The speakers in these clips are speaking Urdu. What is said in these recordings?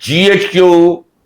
GHQ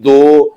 2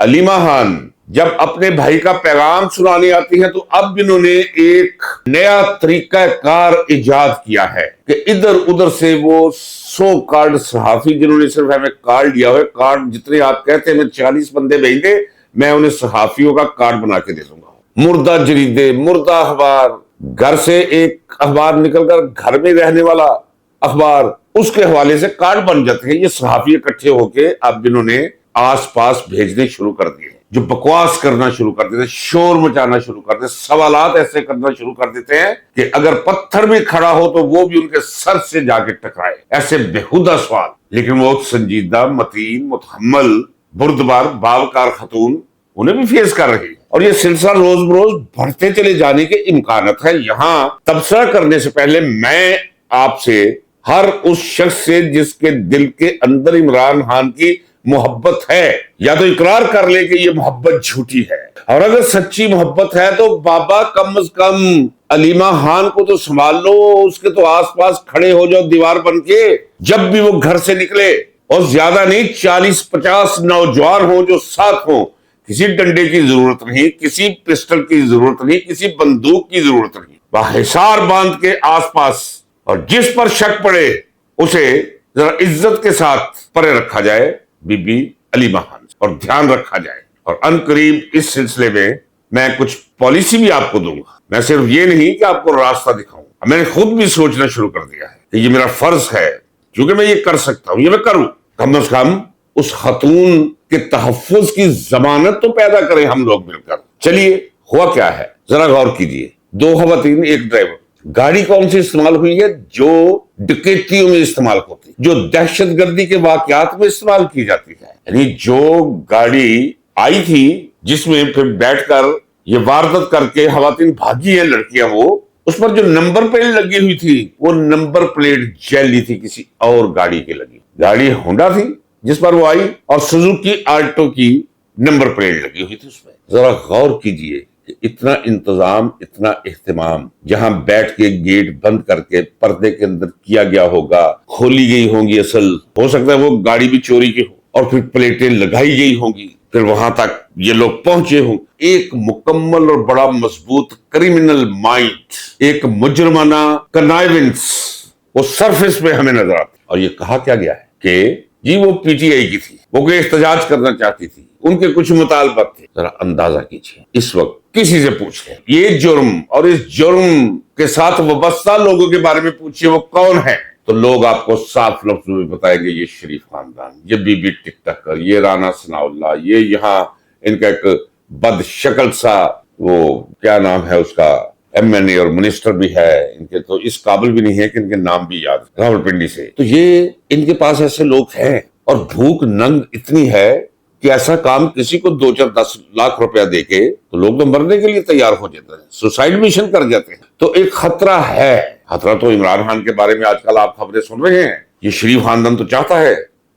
علیمہ خان جب اپنے بھائی کا پیغام سنانے آتی ہیں تو اب انہوں نے ایک نیا طریقہ کار ایجاد کیا ہے کہ ادھر ادھر سے وہ 100 کارڈ صحافی جنہوں نے صرف ہمیں کارڈ دیا ہوئے، کارڈ جتنے آپ کہتے ہیں میں 40 بندے بھیج دے، میں انہیں صحافیوں کا کارڈ بنا کے دے دوں گا۔ مردہ جریدے، مردہ اخبار، گھر سے ایک اخبار نکل کر گھر میں رہنے والا اخبار، اس کے حوالے سے کارڈ بن جاتے ہیں۔ یہ صحافی اکٹھے ہو کے اب جنہوں نے آس پاس بھیجنے شروع کر دیے، جو بکواس کرنا شروع کر دیتے، شور مچانا شروع کر دیتے، سوالات ایسے کرنا شروع کر دیتے ہیں کہ اگر پتھر بھی کھڑا ہو تو وہ بھی ان کے سر سے جا کے ٹکرائے، ایسے بےہودہ سوال، لیکن وہ سنجیدہ، متین، متحمل، بردبار، باوقار خاتون انہیں بھی فیس کر رہی، اور یہ سلسلہ روز بروز بڑھتے چلے جانے کے امکانات ہے۔ یہاں تبصرہ کرنے سے پہلے میں آپ سے ہر اس شخص سے جس کے دل کے اندر عمران خان کی محبت ہے، یا تو اقرار کر لے کہ یہ محبت جھوٹی ہے، اور اگر سچی محبت ہے تو بابا کم از کم علیمہ خان کو تو سنبھال لو، اس کے تو آس پاس کھڑے ہو جاؤ دیوار بن کے جب بھی وہ گھر سے نکلے، اور زیادہ نہیں 40-50 نوجوان ہوں جو ساتھ ہوں، کسی ڈنڈے کی ضرورت نہیں، کسی پسٹل کی ضرورت نہیں، کسی بندوق کی ضرورت نہیں، باحصار باندھ کے آس پاس، اور جس پر شک پڑے اسے ذرا عزت کے ساتھ پرے رکھا جائے بی بی علیمہ خان، اور دھیان رکھا جائے۔ اور ان قریب اس سلسلے میں کچھ پالیسی بھی آپ کو دوں گا، میں صرف یہ نہیں کہ آپ کو راستہ دکھاؤں، میں نے خود بھی سوچنا شروع کر دیا ہے کہ یہ میرا فرض ہے، کیونکہ میں یہ کر سکتا ہوں، یہ میں کروں، کم از کم اس خاتون کے تحفظ کی ضمانت تو پیدا کریں ہم لوگ مل کر۔ چلیے ہوا کیا ہے ذرا غور کیجئے، 2 خواتین، 1 ڈرائیور۔ گاڑی کون سی استعمال ہوئی ہے؟ جو ڈکیتیوں میں استعمال ہوتی، جو دہشت گردی کے واقعات میں استعمال کی جاتی ہے، یعنی جو گاڑی آئی تھی جس میں پھر بیٹھ کر یہ واردات کر کے خواتین بھاگی ہیں لڑکیاں، وہ اس پر جو نمبر پلیٹ لگی ہوئی تھی وہ نمبر پلیٹ جعلی تھی، کسی اور گاڑی کی لگی، گاڑی ہونڈا تھی جس پر وہ آئی، اور سوزوکی آلٹو کی نمبر پلیٹ لگی ہوئی تھی اس میں۔ ذرا غور کیجئے کہ اتنا انتظام، اتنا اہتمام، جہاں بیٹھ کے گیٹ بند کر کے پردے کے اندر کیا گیا ہوگا، کھولی گئی ہوں گی، اصل ہو سکتا ہے وہ گاڑی بھی چوری کی ہو، اور پھر پلیٹیں لگائی گئی ہوں گی، پھر وہاں تک یہ لوگ پہنچے ہوں۔ ایک مکمل اور بڑا مضبوط کریمنل مائنڈ، ایک مجرمانہ کنائیونس وہ سرفیس پہ ہمیں نظر آتی۔ اور یہ کہا کیا گیا ہے کہ جی وہ پی ٹی آئی کی تھی، وہ کوئی احتجاج کرنا چاہتی تھی، ان کے کچھ مطالبات تھے۔ ذرا اندازہ کیجئے، اس وقت کسی سے پوچھ لیں یہ جرم اور اس جرم کے ساتھ وابستہ لوگوں کے بارے میں پوچھئے وہ کون ہے، تو لوگ آپ کو صاف لفظوں میں بتائیں گے یہ شریف خاندان، یہ بی بی ٹک ٹکر، یہ رانا ثناء اللہ، یہ یہاں ان کا ایک بد شکل سا وہ کیا نام ہے اس کا ایم این اے اور منسٹر بھی ہے، ان کے تو اس قابل بھی نہیں ہے کہ ان کے نام بھی یاد، راولپنڈی سے۔ تو یہ ان کے پاس ایسے لوگ ہیں، اور بھوک ننگ اتنی ہے کہ ایسا کام کسی کو 2-4-10 لاکھ روپیہ دے کے تو لوگ تو مرنے کے لیے تیار ہو جاتے ہیں، سوسائڈ مشن کر جاتے ہیں۔ تو ایک خطرہ ہے، خطرہ تو عمران خان کے بارے میں آج کل آپ خبریں سن رہے ہیں، یہ شریف خاندان تو چاہتا ہے،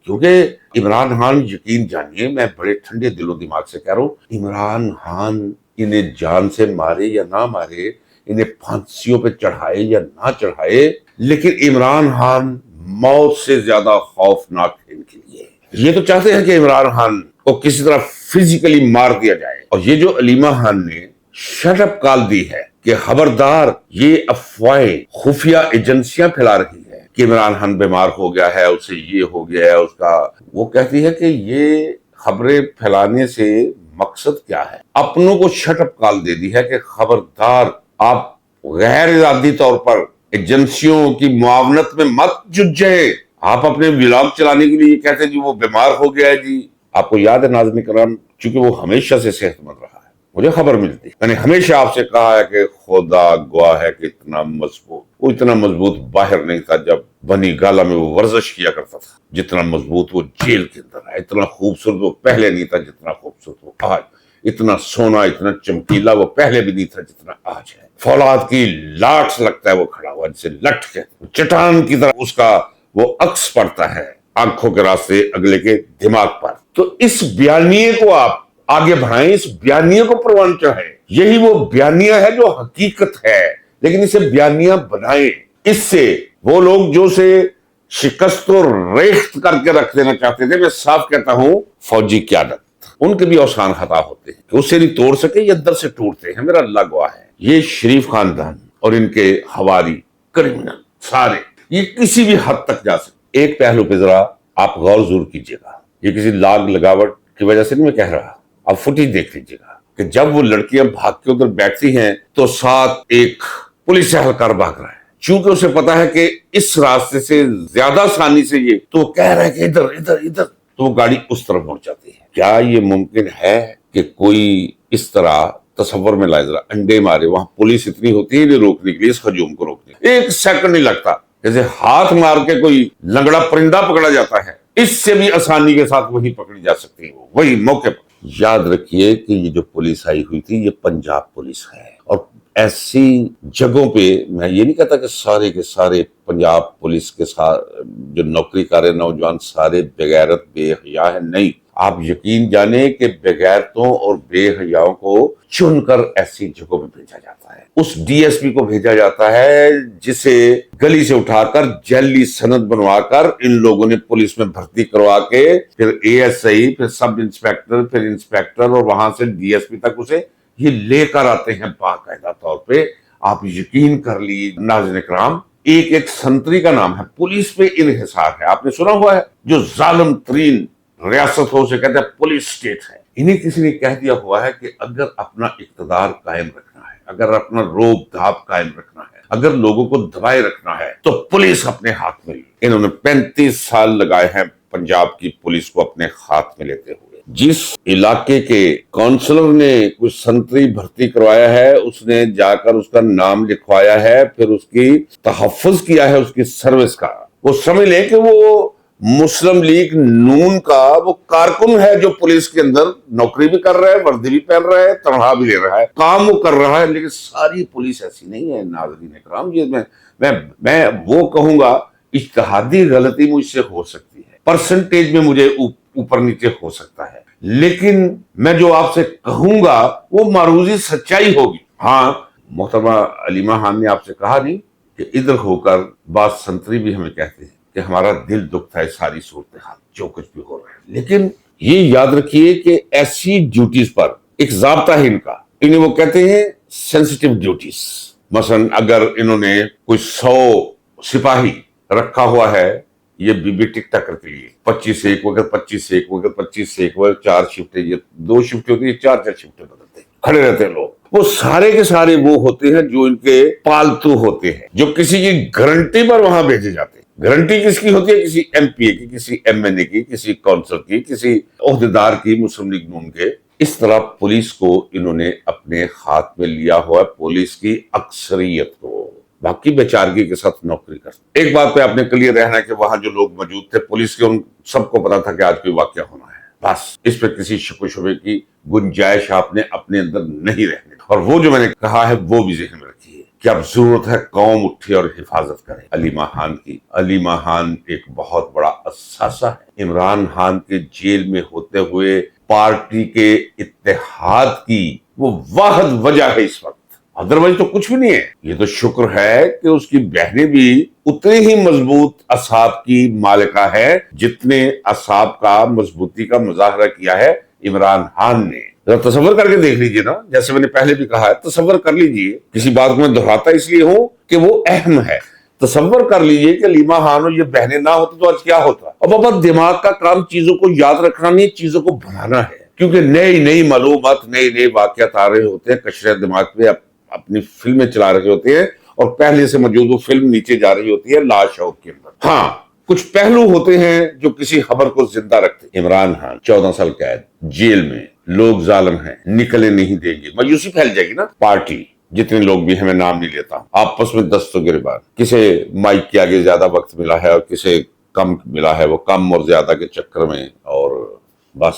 کیونکہ عمران خان یقین جانیے، میں بڑے ٹھنڈے دل و دماغ سے کہہ رہا ہوں، عمران خان انہیں جان سے مارے یا نہ مارے، انہیں پھانسیوں پہ چڑھائے یا نہ چڑھائے، لیکن عمران خان موت سے زیادہ خوفناک ہے ان کے لیے۔ یہ تو چاہتے ہیں کہ عمران خان کو کسی طرح فزیکلی مار دیا جائے، اور یہ جو علیمہ خان نے شٹ اپ کال دی ہے کہ خبردار، یہ افواہیں خفیہ ایجنسیاں پھیلا رہی ہیں کہ عمران خان بیمار ہو گیا ہے، اسے یہ ہو گیا ہے، اس کا وہ کہتی ہے کہ یہ خبریں پھیلانے سے مقصد کیا ہے؟ اپنوں کو شٹ اپ کال دے دی ہے کہ خبردار آپ غیر ارادی طور پر ایجنسیوں کی معاونت میں مت ججیں، آپ اپنے ولاگ چلانے کے لیے کہتے ہیں جی وہ بیمار ہو گیا ہے جی۔ آپ کو یاد ہے ناظرین کرام، چونکہ وہ ہمیشہ سے صحت مند رہا ہے، مجھے خبر ملتی، میں نے ہمیشہ آپ سے کہا ہے کہ خدا گواہ ہے کہ اتنا مضبوط، وہ اتنا مضبوط باہر نہیں تھا جب بنی گالا میں وہ ورزش کیا کرتا تھا، جتنا مضبوط وہ جیل کے اندر ہے، اتنا خوبصورت وہ پہلے نہیں تھا جتنا خوبصورت وہ آج، اتنا سونا، اتنا چمکیلا وہ پہلے بھی نہیں تھا جتنا آج ہے۔ فولاد کی لاٹ سے لگتا ہے وہ کھڑا ہوا، جسے لٹ کے چٹان کی طرح اس کا وہ عکس پڑتا ہے آنکھوں کے راستے اگلے کے دماغ پر۔ تو اس بیانیے کو آپ آگے بڑھائیں، اس بیانیے کو پروان چڑھائیں، یہی وہ بیانیہ ہے جو حقیقت ہے، لیکن اسے بیانیہ بنائیں۔ اس سے وہ لوگ جو اسے شکست و ریخت کر کے رکھ دینا چاہتے تھے، میں صاف کہتا ہوں فوجی قیادت، ان کے بھی اوسان خطا ہوتے ہیں کہ اسے نہیں توڑ سکے یا در سے ٹوٹتے ہیں. میرا اللہ گواہ ہے یہ شریف خاندان اور ان کے حوالی کرمنل سارے یہ کسی بھی حد تک جا سکتے. ایک پہلو پہ ذرا آپ غور ضرور کیجیے گا, یہ کسی لاگ لگاوٹ کی وجہ سے نہیں میں کہہ رہا, آپ فوٹیج دیکھ لیجیے گا کہ جب وہ لڑکیاں بھاگ کے ادھر بیٹھتی ہیں تو ساتھ ایک پولیس اہلکار بھاگ رہا ہے, چونکہ اسے پتا ہے کہ اس راستے سے زیادہ آسانی سے یہ تو وہ کہہ رہا ہے کہ ادھر ادھر ادھر, تو وہ گاڑی اس طرف مڑ جاتی ہے. کیا یہ ممکن ہے کہ کوئی اس طرح تصور میں لائے ذرا انڈے مارے, وہاں پولیس اتنی ہوتی ہے روکنے کے لیے, اس ہجوم کو روکنے کے لیے ایک سیکنڈ نہیں لگتا, جیسے ہاتھ مار کے کوئی لنگڑا پرندہ پکڑا جاتا ہے اس سے بھی آسانی کے ساتھ وہی پکڑی جا سکتی ہے وہی موقع پر. یاد رکھیے کہ یہ جو پولیس آئی ہوئی تھی یہ پنجاب پولیس ہے, اور ایسی جگہوں پہ میں یہ نہیں کہتا کہ سارے کے سارے پنجاب پولیس کے ساتھ جو نوکری کر رہے نوجوان سارے بغیرت بے حیا ہے, نہیں. آپ یقین جانیں کہ بغیرتوں اور بے حیاؤں کو چن کر ایسی جگہوں پہ بھیجا جاتا ہے. اس ڈی ایس پی کو بھیجا جاتا ہے جسے گلی سے اٹھا کر جعلی سند بنوا کر ان لوگوں نے پولیس میں بھرتی کروا کے پھر اے ایس آئی, پھر سب انسپیکٹر, پھر انسپیکٹر, اور وہاں سے ڈی ایس پی تک اسے یہ لے کر آتے ہیں باقاعدہ طور پہ. آپ یقین کر لیجیے ناظرین اکرام, ایک ایک سنتری کا نام ہے, پولیس پہ انحصار ہے. آپ نے سنا ہوا ہے جو ظالم ترین ریاست ہو اسے کہتے ہیں پولیس اسٹیٹ ہے. انہیں کسی نے کہہ دیا ہوا ہے کہ اگر اپنا اقتدار قائم رکھنا ہے, اگر اپنا روب دھاپ قائم رکھنا ہے, اگر لوگوں کو دبائے رکھنا ہے تو پولیس اپنے ہاتھ میں لی. انہوں نے 35 سال لگائے ہیں پنجاب کی پولیس کو اپنے ہاتھ میں لیتے ہوئے. جس علاقے کے کونسلر نے کچھ سنتری بھرتی کروایا ہے اس نے جا کر اس کا نام لکھوایا ہے, پھر اس کی تحفظ کیا ہے اس کی سروس کا. وہ سمجھ لے کہ وہ مسلم لیگ نون کا وہ کارکن ہے جو پولیس کے اندر نوکری بھی کر رہا ہے, وردی بھی پہن رہا ہے, تنخواہ بھی لے رہا ہے, کام وہ کر رہا ہے. لیکن ساری پولیس ایسی نہیں ہے ناظرین اکرام. یہ میں وہ کہوں گا اجتہادی غلطی مجھ سے ہو سکتی ہے, پرسنٹیج میں مجھے اوپر نیچے ہو سکتا ہے, لیکن میں جو آپ سے کہوں گا وہ معروضی سچائی ہوگی. ہاں محترمہ علیمہ خان نے آپ سے کہا نہیں کہ ادھر ہو کر بعض سنتری بھی ہمیں کہتے ہیں کہ ہمارا دل دکھتا ہے ساری صورتحال جو کچھ بھی ہو رہا ہے. لیکن یہ یاد رکھیے کہ ایسی ڈیوٹیز پر ایک ضابطہ ہے ان کا, انہیں وہ کہتے ہیں سینسیٹیو ڈیوٹیز. مثلا اگر انہوں نے کوئی 100 سپاہی رکھا ہوا ہے یہ بی بی ٹک ٹاکر کے لیے 25 سے 1 وقت 25 سے 1 وقت 25 سے 1 وقت 4 شفٹیں, یہ 2 شفٹیں ہوتی ہیں, 4 شفٹیں بدلتے ہیں, کھڑے رہتے ہیں لوگ. وہ سارے کے سارے وہ ہوتے ہیں جو ان کے پالتو ہوتے ہیں, جو کسی کی گارنٹی پر وہاں بھیجے جاتے ہیں. گارنٹی کس کی ہوتی ہے؟ کسی ایم پی اے کی, کسی ایم این اے کی, کسی کونسل کی, کسی عہدیدار کی, مسلم لیگ نون کے. اس طرح پولیس کو انہوں نے اپنے ہاتھ میں لیا ہوا ہے, پولیس کی اکثریت کو, باقی بیچارگی کے ساتھ نوکری کر. ایک بات پہ آپ نے کلیئر رہنا ہے کہ وہاں جو لوگ موجود تھے پولیس کے, ان سب کو پتا تھا کہ آج کوئی واقعہ ہونا ہے. بس اس پہ کسی شک و شبے کی گنجائش آپ نے اپنے اندر نہیں رہنے. اور وہ جو میں نے کہا ہے وہ بھی ذہن میں رکھیے کہ اب ضرورت ہے قوم اٹھے اور حفاظت کرے علیمہ خان کی. علیمہ خان ایک بہت بڑا اثاثہ ہے. عمران خان کے جیل میں ہوتے ہوئے پارٹی کے اتحاد کی وہ واحد وجہ ہے اس وقت, ادروائز تو کچھ بھی نہیں ہے. یہ تو شکر ہے کہ اس کی بہنیں بھی اتنے ہی مضبوط اعصاب کی مالکہ ہے جتنے اعصاب کا مضبوطی کا مظاہرہ کیا ہے عمران خان نے. تصور کر کے دیکھ لیجئے نا, جیسے میں نے پہلے بھی کہا ہے, تصور کر لیجئے, کسی بات کو میں دہراتا اس لیے ہوں کہ وہ اہم ہے. تصور کر لیجئے کہ علیمہ خان اور یہ بہنیں نہ ہوتی تو آج کیا ہوتا. اب بابا دماغ کا کام چیزوں کو یاد رکھنا نہیں, چیزوں کو بنانا ہے, کیونکہ نئی معلومات, نئے واقعات آ رہے ہوتے ہیں, قشرے دماغ پہ اپنی فلمیں چلا رہے ہوتے ہیں, اور پہلے سے موجود وہ فلم نیچے جا رہی ہوتی ہے لا شعور کے اندر. ہاں کچھ پہلو ہوتے ہیں جو کسی خبر کو زندہ رکھتے ہیں. عمران خان 14 سال قید, جیل میں, لوگ ظالم ہیں, نکلے نہیں دیں گے, مایوسی پھیل جائے گی نا. پارٹی جتنے لوگ بھی ہیں, میں نام نہیں لیتا, آپس میں دست و گریبان, کسے مائک کے آگے زیادہ وقت ملا ہے اور کسے کم ملا ہے, وہ کم اور زیادہ کے چکر میں, اور بس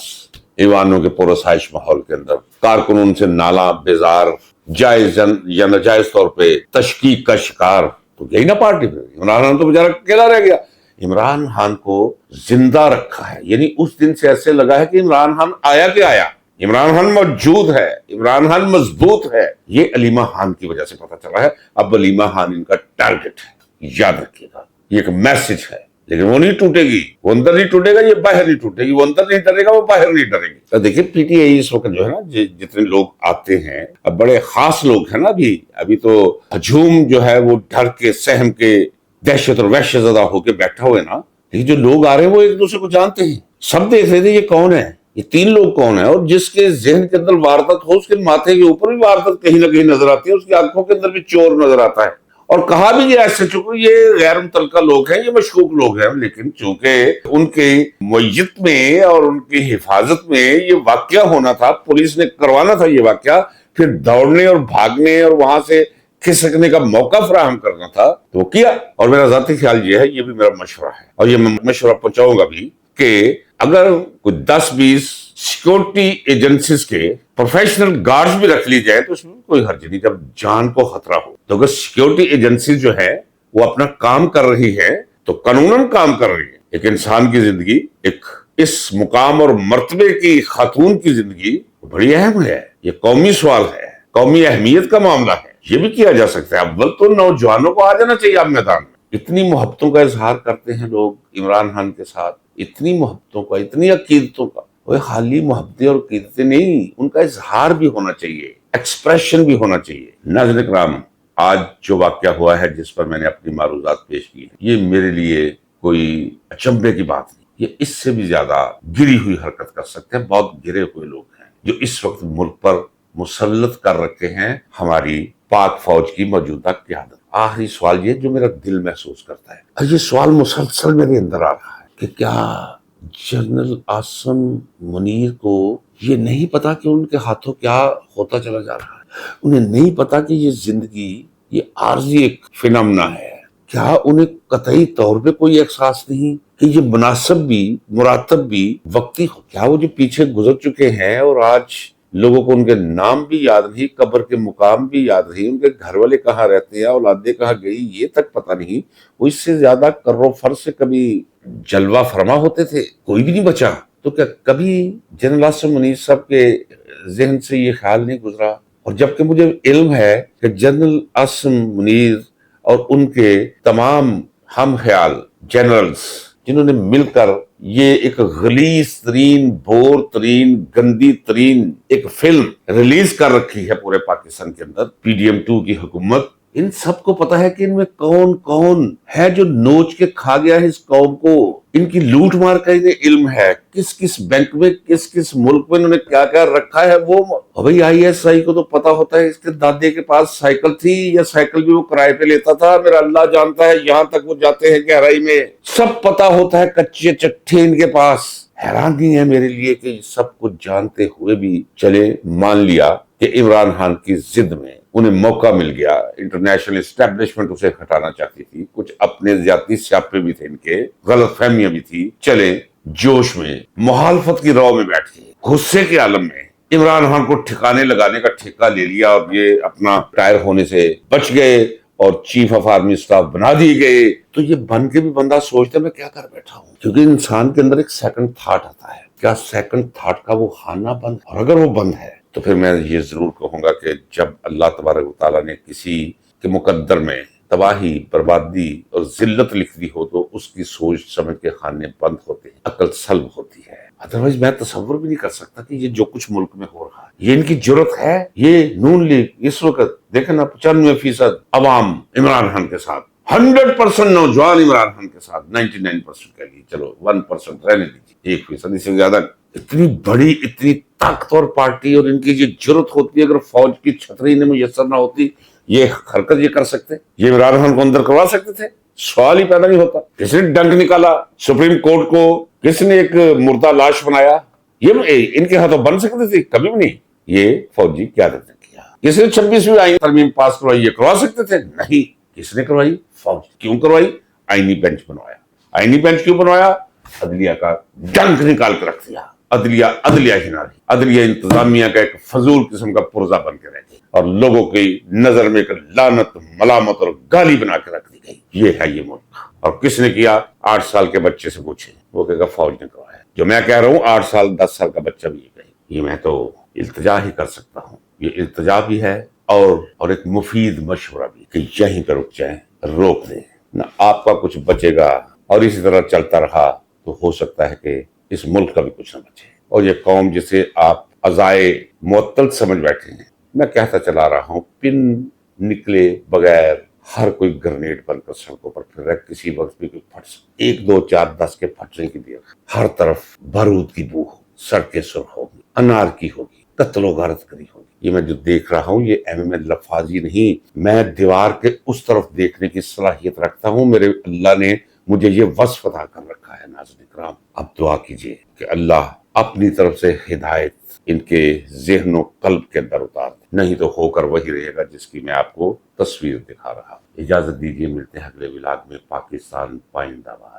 ایوانوں کے پرسائش ماحول کے اندر کارکنوں سے نالا بیزار, جائز یا ناجائز طور پہ تشکیک کا شکار. تو گئی نا پارٹی پہ. عمران خان تو بیچارہ اکیلا رہ گیا. عمران خان کو زندہ رکھا ہے, یعنی اس دن سے ایسے لگا ہے کہ عمران خان آیا کہ آیا, عمران خان موجود ہے, عمران خان مضبوط ہے. یہ علیمہ خان کی وجہ سے پتا چلا ہے. اب علیمہ خان ان کا ٹارگٹ ہے, یاد رکھیے گا, یہ ایک میسج ہے. لیکن وہ نہیں ٹوٹے گی، وہ اندر نہیں ٹوٹے گا، یہ باہر نہیں ٹوٹے گی، وہ اندر نہیں ڈرے گا، وہ باہر نہیں ڈرے گی۔ تو دیکھیں پی ٹی آئی اس وقت جو ہے نا جتنے لوگ آتے ہیں، اب بڑے خاص لوگ ہیں نا، ابھی تو ہجوم جو ہے وہ ڈر کے سہم کے دہشت اور وحشت زدہ ہو کے بیٹھا ہوئے نا، لیکن جو لوگ آ رہے ہیں وہ ایک دوسرے کو جانتے ہیں، سب دیکھ رہے تھے یہ کون ہے، یہ تین لوگ کون ہیں، اور جس کے ذہن کے اندر واردات ہو اس کے ماتھے کے اوپر بھی واردات کہیں نہ کہیں نظر آتی ہے، اس کی آنکھوں کے اندر بھی چور نظر آتا ہے۔ اور کہا بھی گیا ایسے چونکہ یہ غیر متعلقہ لوگ ہیں، یہ مشکوک لوگ ہیں، لیکن چونکہ ان کے معیت میں اور ان کی حفاظت میں یہ واقعہ ہونا تھا، پولیس نے کروانا تھا یہ واقعہ، پھر دوڑنے اور بھاگنے اور وہاں سے کھسکنے کا موقع فراہم کرنا تھا، تو وہ کیا۔ اور میرا ذاتی خیال یہ ہے، یہ بھی میرا مشورہ ہے اور یہ میں مشورہ پہنچاؤں گا بھی، کہ اگر کوئی 10-20 سیکورٹی ایجنسیز کے پروفیشنل گارڈز بھی رکھ لی جائے تو اس میں کوئی حرج نہیں، جب جان کو خطرہ ہو تو اگر سیکورٹی ایجنسی جو ہے وہ اپنا کام کر رہی ہے تو قانوناً کام کر رہی ہے۔ ایک انسان کی زندگی، ایک اس مقام اور مرتبے کی خاتون کی زندگی بڑی اہم ہے، یہ قومی سوال ہے، قومی اہمیت کا معاملہ ہے، یہ بھی کیا جا سکتا ہے۔ اول تو نوجوانوں کو آ جانا چاہیے اب میدان میں۔ اتنی محبتوں کا اظہار کرتے ہیں لوگ عمران خان کے ساتھ، اتنی محبتوں کا، اتنی عقیدتوں کا، وہ خالی محبتیں اور عقیدتیں نہیں، ان کا اظہار بھی ہونا چاہیے، ایکسپریشن بھی ہونا چاہیے۔ ناظرین کرام، آج جو واقعہ ہوا ہے جس پر میں نے اپنی معروضات پیش کی ہیں، یہ میرے لیے کوئی اچنبھے کی بات نہیں، یہ اس سے بھی زیادہ گری ہوئی حرکت کر سکتے ہیں۔ بہت گرے ہوئے لوگ ہیں جو اس وقت ملک پر مسلط کر رکھے ہیں ہماری پاک فوج کی موجودہ قیادت۔ آخری سوال یہ جو میرا دل محسوس کرتا ہے، اور یہ سوال مسلسل میرے اندر آ رہا ہے کہ کیا جنرل عاصم منیر کو یہ نہیں پتا کہ ان کے ہاتھوں کیا ہوتا چلا جا رہا ہے؟ انہیں نہیں پتا کہ یہ زندگی یہ عارضی ایک فنامنا ہے؟ کیا انہیں قطعی طور پہ کوئی احساس نہیں کہ یہ مناسب بھی، مراتب بھی، وقتی ہو؟ کیا وہ جو پیچھے گزر چکے ہیں اور آج لوگوں کو ان کے نام بھی یاد نہیں، قبر کے مقام بھی یاد نہیں، ان کے گھر والے کہاں رہتے ہیں، اولادیں کہاں گئی، یہ تک پتہ نہیں، وہ اس سے زیادہ کر و فر سے کبھی جلوہ فرما ہوتے تھے، کوئی بھی نہیں بچا؟ تو کیا کبھی جنرل عاصم منیر صاحب کے ذہن سے یہ خیال نہیں گزرا؟ اور جبکہ مجھے علم ہے کہ جنرل عاصم منیر اور ان کے تمام ہم خیال جنرلز جنہوں نے مل کر یہ ایک غلیظ ترین، بور ترین، گندی ترین ایک فلم ریلیز کر رکھی ہے پورے پاکستان کے اندر، PDM2 کی حکومت، ان سب کو پتا ہے کہ ان میں کون کون ہے جو نوچ کے کھا گیا ہے اس قوم کو، ان کی لوٹ مار کا انہیں علم ہے، کس کس بینک میں، کس کس ملک میں انہوں نے کیا کیا رکھا ہے۔ وہ بھائی ISI کو تو پتا ہوتا ہے اس کے دادے کے پاس سائیکل تھی یا سائیکل بھی وہ کرائے پہ لیتا تھا، میرا اللہ جانتا ہے، یہاں تک وہ جاتے ہیں گہرائی میں، سب پتا ہوتا ہے، کچے چٹھے ان کے پاس۔ حیرانی ہے میرے لیے کہ سب کچھ جانتے ہوئے بھی چلے مان لیا کہ عمران خان کی ضد میں انہیں موقع مل گیا، انٹرنیشنل اسٹیبلشمنٹ اسے ہٹانا چاہتی تھی، کچھ اپنے زیادتی سیاپے بھی تھے، ان کے غلط فہمیاں بھی تھی، چلے جوش میں مخالفت کی رو میں بیٹھ گئے، غصے کے عالم میں عمران خان کو ٹھکانے لگانے کا ٹھیکہ لے لیا اور یہ اپنا ٹائر ہونے سے بچ گئے اور چیف آف آرمی اسٹاف بنا دیے گئے۔ تو یہ بن کے بھی بندہ سوچتا ہے میں کیا کر بیٹھا ہوں، کیونکہ انسان کے اندر ایک سیکنڈ تھاٹ آتا ہے، کیا سیکنڈ تھاٹ کا وہ خانہ بند ہے؟ اور اگر وہ بند ہے تو پھر میں یہ ضرور کہوں گا کہ جب اللہ تبارک و تعالیٰ نے کسی کے مقدر میں تباہی، بربادی اور ذلت لکھ دی ہو تو اس کی سوچ سمجھ کے خانے بند ہوتے ہیں، عقل سلب ہوتی ہے۔ ادروائز میں تصور بھی نہیں کر سکتا کہ یہ جو کچھ ملک میں ہو رہا ہے، یہ ان کی جرت ہے۔ یہ نون لیگ اس وقت دیکھیں نا 95% عوام عمران خان کے ساتھ، 100% نوجوان عمران خان کے ساتھ، 99% کہہ لیجیے، چلو 1% رہنے دیجیے، 1% اس سے زیادہ۔ اتنی بڑی، اتنی طاقتور پارٹی اور ان کی یہ جرت ہوتی ہے، اگر فوج کی چھتری انہیں میسر نہ ہوتی یہ حرکت یہ کر سکتے، یہ عمران خان کو اندر کروا سکتے تھے؟ سوال ہی پیدا نہیں ہوتا۔ کس نے ڈنک نکالا سپریم کورٹ کو، کس نے ایک مردہ لاش بنایا، یہ ان کے ہاتھوں بن سکتے تھے؟ کبھی بھی نہیں، یہ فوجی قیادت نے کیا۔ کس نے 26ویں آئین ترمیم پاس کروائی، یہ کروا سکتے تھے؟ نہیں۔ کس نے کروائی؟ فوج۔ کیوں کروائی؟ آئینی بینچ بنوایا۔ آئینی بینچ کیوں بنوایا؟ عدلیہ کا ڈنک نکال کے رکھ دیا، عدلیہ ہی نہ رہی، عدلیہ انتظامیہ کا ایک فضول قسم کا پرزہ بن کے رہ گئی اور لوگوں کی نظر میں ایک لعنت، ملامت اور گالی بنا کے رکھ دی گئی۔ یہ ہے یہ ملک۔ اور کس نے کیا؟ 8 سال کے بچے سے پوچھیں، وہ کہے گا فوج نے کروایا۔ جو میں کہہ رہا ہوں 8 سال 10 سال کا بچہ بھی یہ کہے، یہ میں تو التجا ہی کر سکتا ہوں، یہ التجا بھی ہے اور ایک مفید مشورہ بھی کہ یہیں پہ رک جائیں، روک دیں، نہ آپ کا کچھ بچے گا اور اسی طرح چلتا رہا تو ہو سکتا ہے کہ اس ملک کا بھی کچھ نہ بچے. اور یہ قوم جسے آپ عزائے معطل سمجھ بیٹھے ہیں، میں کہتا چلا رہا ہوں، پن نکلے بغیر ہر کوئی گرنیڈ بن کر سڑکوں پر پھر رہا ہے، کسی وقت بھی کوئی پھٹ سکتا، 1 2 4 10 کے پھٹنے کی دیر. ہر طرف بارود کی بو ہو، سڑکیں سرخ ہوگی، انار کی ہوگی، قتل و غارت کری ہوگی. یہ میں جو دیکھ رہا ہوں یہ ایم لفاظی نہیں، میں دیوار کے اس طرف دیکھنے کی صلاحیت رکھتا ہوں. میرے اللہ نے مجھے یہ وصف عطا کر رکھا ہے. ناظرین کرام، اب دعا کیجئے کہ اللہ اپنی طرف سے ہدایت ان کے ذہن و قلب کے اندر اتار دے، نہیں تو ہو کر وہی رہے گا جس کی میں آپ کو تصویر دکھا رہا ہوں. اجازت دیجیے، ملتے ہیں اگلے ولاگ میں. پاکستان پائندہ باد.